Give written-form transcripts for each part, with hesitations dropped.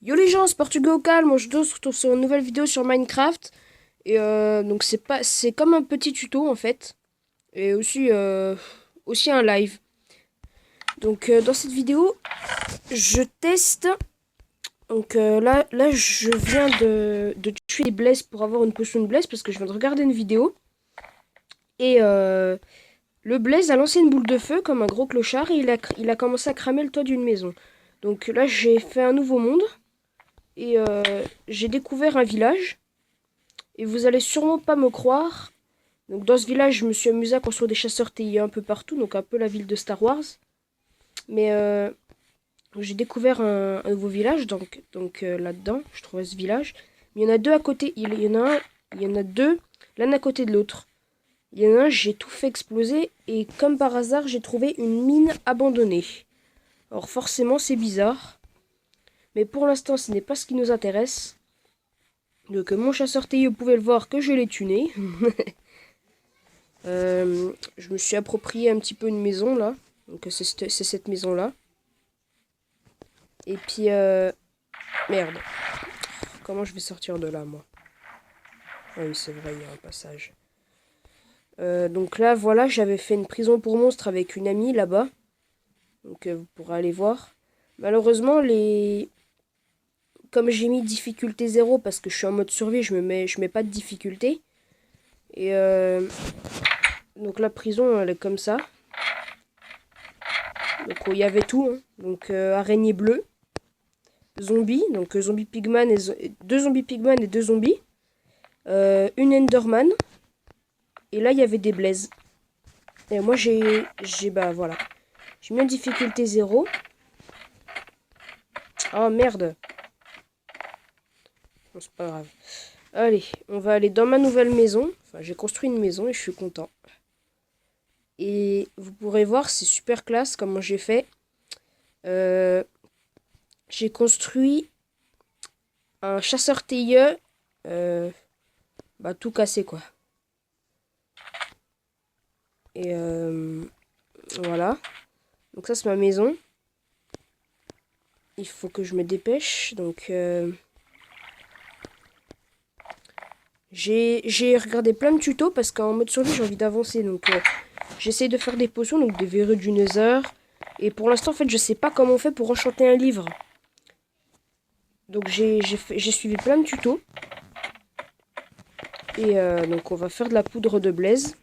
Yo les gens, c'est Portugais au calme, je se retrouve sur une nouvelle vidéo sur Minecraft. Et donc c'est comme un petit tuto en fait. Et aussi un live. Donc dans cette vidéo, je teste. Donc là je viens de tuer les blesses pour avoir une potion de blesse parce que je viens de regarder une vidéo. Et le Blaze a lancé une boule de feu comme un gros clochard et il a commencé à cramer le toit d'une maison. Donc là j'ai fait un nouveau monde. Et j'ai découvert un village. Et vous allez sûrement pas me croire. Donc dans ce village, je me suis amusé à construire des chasseurs TI un peu partout, donc un peu la ville de Star Wars. Mais j'ai découvert un nouveau village, donc là-dedans, je trouvais ce village. Mais il y en a deux à côté. Il y en a deux, l'un à côté de l'autre. Il y en a un, j'ai tout fait exploser et comme par hasard, j'ai trouvé une mine abandonnée. Alors forcément, c'est bizarre. Mais pour l'instant, ce n'est pas ce qui nous intéresse. Donc mon chasseur TI, vous pouvez le voir que je l'ai tuné. Je me suis approprié un petit peu une maison là. Donc c'est cette maison là. Et puis merde. Comment je vais sortir de là moi? Ah oui c'est vrai, il y a un passage. Donc là voilà, j'avais fait une prison pour monstres avec une amie là-bas. Donc vous pourrez aller voir. Malheureusement comme j'ai mis difficulté 0 parce que je suis en mode survie, je mets pas de difficulté. Et donc la prison elle est comme ça. Donc il y avait tout. Hein. Donc araignée bleue. Zombies, donc zombie pigman et deux zombies pigman et deux zombies. Une enderman. Et là il y avait des blazes. Et moi bah voilà. J'ai mis en difficulté 0. Oh merde. Bon, c'est pas grave. Allez, on va aller dans ma nouvelle maison. Enfin, j'ai construit une maison et je suis content. Et vous pourrez voir, c'est super classe comment j'ai fait. J'ai construit un chasseur TIE. Bah tout cassé quoi. Et voilà. Donc ça c'est ma maison. Il faut que je me dépêche. Donc j'ai regardé plein de tutos parce qu'en mode survie j'ai envie d'avancer. Donc j'essaye de faire des potions, donc des verrues du Nether. Et pour l'instant en fait je sais pas comment on fait pour enchanter un livre. Donc j'ai suivi plein de tutos. Et donc on va faire de la poudre de blaze.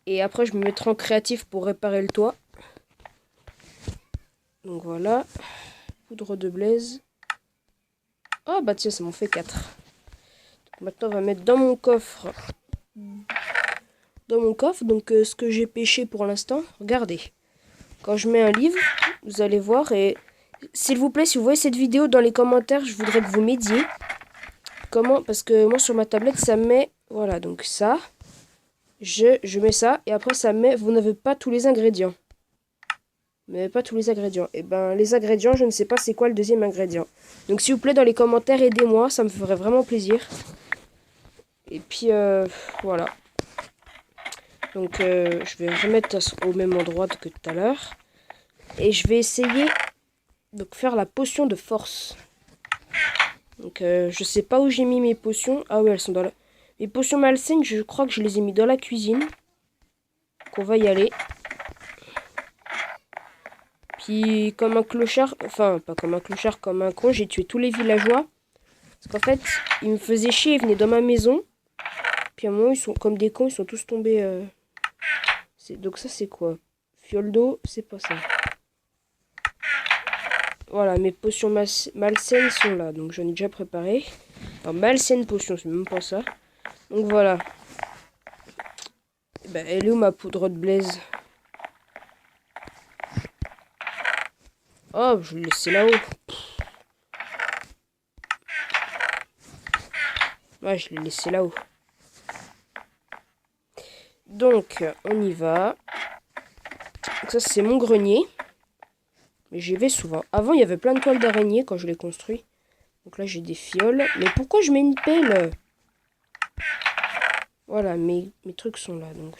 Et après je me mettrai en créatif pour réparer le toit. Donc voilà. Poudre de blaze. Oh bah tiens ça m'en fait 4. Donc, maintenant on va mettre dans mon coffre. Donc ce que j'ai pêché pour l'instant. Regardez. Quand je mets un livre, vous allez voir. Et s'il vous plaît, si vous voyez cette vidéo dans les commentaires, je voudrais que vous m'aidiez. Comment? Parce que moi sur ma tablette ça met. Voilà donc ça. Je mets ça. Et après ça met. Vous n'avez pas tous les ingrédients. Mais pas tous les ingrédients. Et ben les ingrédients, je ne sais pas c'est quoi le deuxième ingrédient. Donc s'il vous plaît dans les commentaires, aidez-moi, ça me ferait vraiment plaisir. Et puis voilà. Donc je vais remettre au même endroit que tout à l'heure. Et je vais essayer de faire la potion de force. Donc je sais pas où j'ai mis mes potions. Ah oui elles sont dans la... Mes potions malsaines, je crois que je les ai mis dans la cuisine. Donc on va y aller. Puis comme un clochard, enfin pas comme un clochard, comme un con, j'ai tué tous les villageois. Parce qu'en fait, ils me faisaient chier, ils venaient dans ma maison. Puis à un moment, ils sont comme des cons, ils sont tous tombés. Donc ça, c'est quoi? Fiole d'eau, c'est pas ça. Voilà, mes potions malsaines sont là. Donc j'en ai déjà préparé. Enfin, malsaines potions, c'est même pas ça. Donc voilà. Ben, elle est où ma poudre de blaze? Oh, je l'ai laissé là-haut. Ouais, je l'ai laissé là-haut. Donc, on y va. Donc ça, c'est mon grenier. Mais j'y vais souvent. Avant, il y avait plein de toiles d'araignée quand je l'ai construit. Donc là, j'ai des fioles. Mais pourquoi je mets une pelle? Voilà, mes trucs sont là. Donc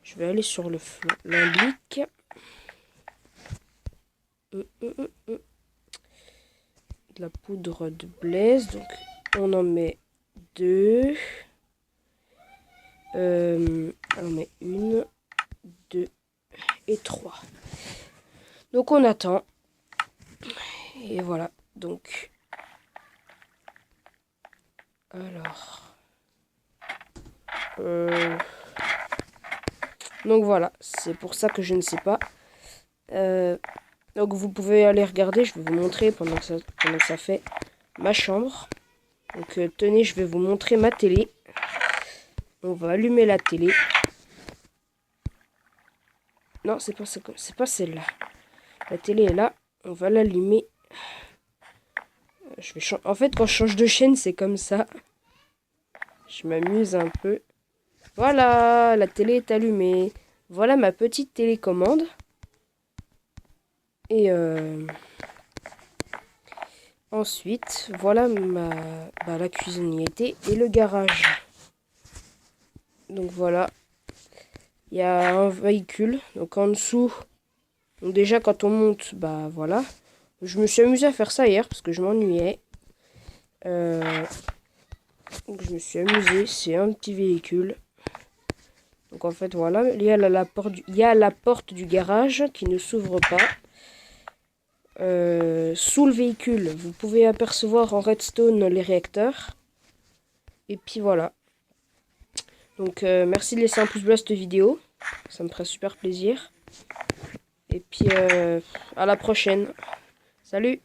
je vais aller sur l'imbic. de la poudre de Blaise. Donc on en met 2. On en met 1, 2 et 3. Donc on attend. Et voilà. Donc. Alors. Donc voilà. C'est pour ça que je ne sais pas. Donc vous pouvez aller regarder. Je vais vous montrer pendant que ça fait ma chambre. Donc tenez, je vais vous montrer ma télé. On va allumer la télé. Non, c'est pas celle-là. La télé est là. On va l'allumer. En fait, quand je change de chaîne, c'est comme ça. Je m'amuse un peu. Voilà, la télé est allumée. Voilà ma petite télécommande. Et ensuite, voilà la cuisinière et le garage. Donc voilà. Il y a un véhicule. Donc en dessous. Donc déjà quand on monte, bah voilà. Je me suis amusé à faire ça hier parce que je m'ennuyais. Donc je me suis amusé. C'est un petit véhicule. Donc en fait voilà. Il y a la porte du garage qui ne s'ouvre pas. Sous le véhicule, vous pouvez apercevoir en redstone les réacteurs. Et puis voilà. Donc merci de laisser un pouce bleu à cette vidéo. Ça me ferait super plaisir. Et puis à la prochaine. Salut!